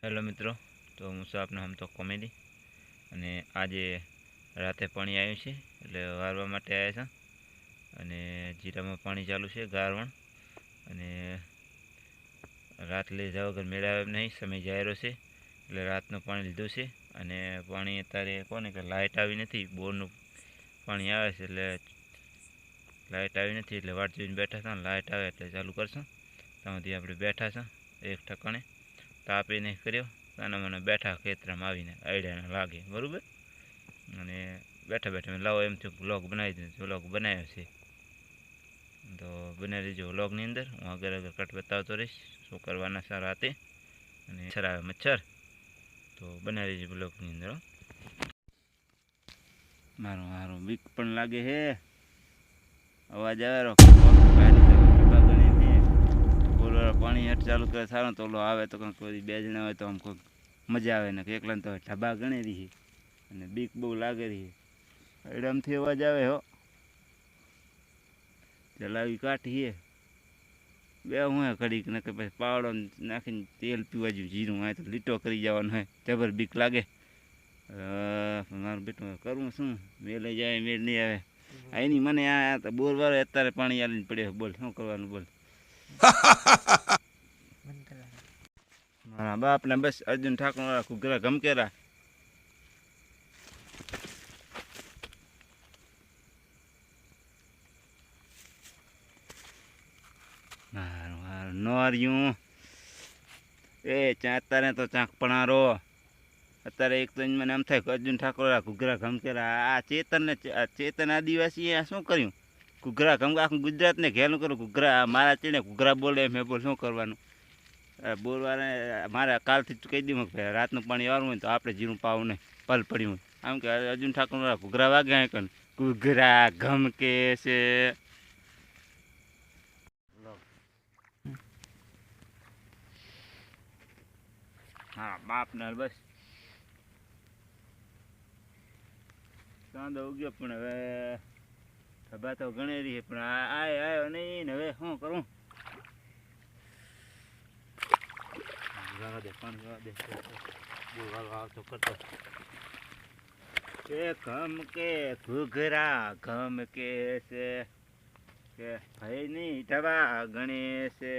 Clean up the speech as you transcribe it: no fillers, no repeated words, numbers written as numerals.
Hello મિત્રો, તો હું છું આપનો હમ તો કોમેડી. અને આજે રાતે પાણી આવ્યું છે એટલે વારવા માટે આવ્યા છે. અને જીરામાં પાણી ચાલુ છે ગારવણ. અને રાત લઈ જવા વગર મેળાવે એમ નહીં, સમય જાયરો છે એટલે રાતનું પાણી લીધું છે. અને પાણી અત્યારે કોને કે લાઇટ આવી નથી, બોરનું પાણી આવે છે એટલે લાઇટ આવી નથી એટલે વાટ જોઈને બેઠા હતા. લાઇટ આવે એટલે ચાલુ કરશું. ત્યાંથી આપણે બેઠા છે એક ઠકાણે, તાપીને કર્યો નાના મને બેઠા ખેતરમાં આવીને આઈડિયા લાગે બરાબર. અને બેઠા બેઠા મેં લાવો એમથી વ્લોગ બનાવી દીધો. વ્લોગ બનાવ્યો છે તો બનાવી દેજો વ્લોગની અંદર. હું આગળ આગળ કટ બતાવતો રહીશ શું કરવાના છે રાતે. અને મચ્છર આવે મચ્છર, તો બનાવી દેજો બ્લોગની અંદર. મારું મારું બીક પણ લાગે છે, અવાજ આવે પાણી હેઠ ચાલુ કરે સારું તો ઓલો આવે તો કંઈક કોઈ બે જણા હોય તો આમ કોઈક મજા આવે ને. એકલા તો ઢબા ગણી રહી અને બીક બહુ લાગે રહી. એડમથી અવાજ આવે હો, જલાવી કાઢીએ બે હું ઘડીક ને કે પછી પાવડો નાખીને તેલ પીવા જેવું જીરું હોય તો લીટો કરી જવાનું હોય. જબર બીક લાગે. મારું બેટું કરવું શું, મેળ લઈ જાય મેળ નહીં આવે. એની મને આ તો બોર વાળો અત્યારે પાણી આવીને પડ્યો. બોલ શું કરવાનું બોલ. મારા બાપને બસ અર્જુન ઠાકોર વાળા ઘૂઘરા ગમકેરા. મારું મારું નોર્યું એ અત્યારે તો ચાંક પણારો. અત્યારે એક તો મને એમ થાય કે અર્જુન ઠાકોર ઘૂઘરા ગમકેરા. આ ચેતન આદિવાસી આ શું કર્યું? ઘૂઘરા ગમ આખું ગુજરાતને ઘેલું કરું ઘૂઘરા. મારા ચીને ઘૂઘરા બોલે મેં બોલ શું કરવાનું. બોરવાળા મારે કાલથી કહી દઉં કે રાતનું પાણી વાળવું હોય તો આપણે જીરું પાવું નહીં, પલ પડ્યું હોય. આમ કે અર્જુન ઠાકોર વાળા ઘૂઘરા વાગ્યા કન ઘૂઘરા ગમકે છે. હા બાપને બસ ચાંદો ઉગ્યો પણ હવે ઢબા તો ગણી રહી પણ આવ્યો નહીં ને. હવે શું કરું? જવા દે પાણી જવા દે. બહુ વાળો આવતો કરતો એ ગમકે ઘૂઘરા ગમકે છે કે ભાઈ નહીં ઢબા ગણે છે.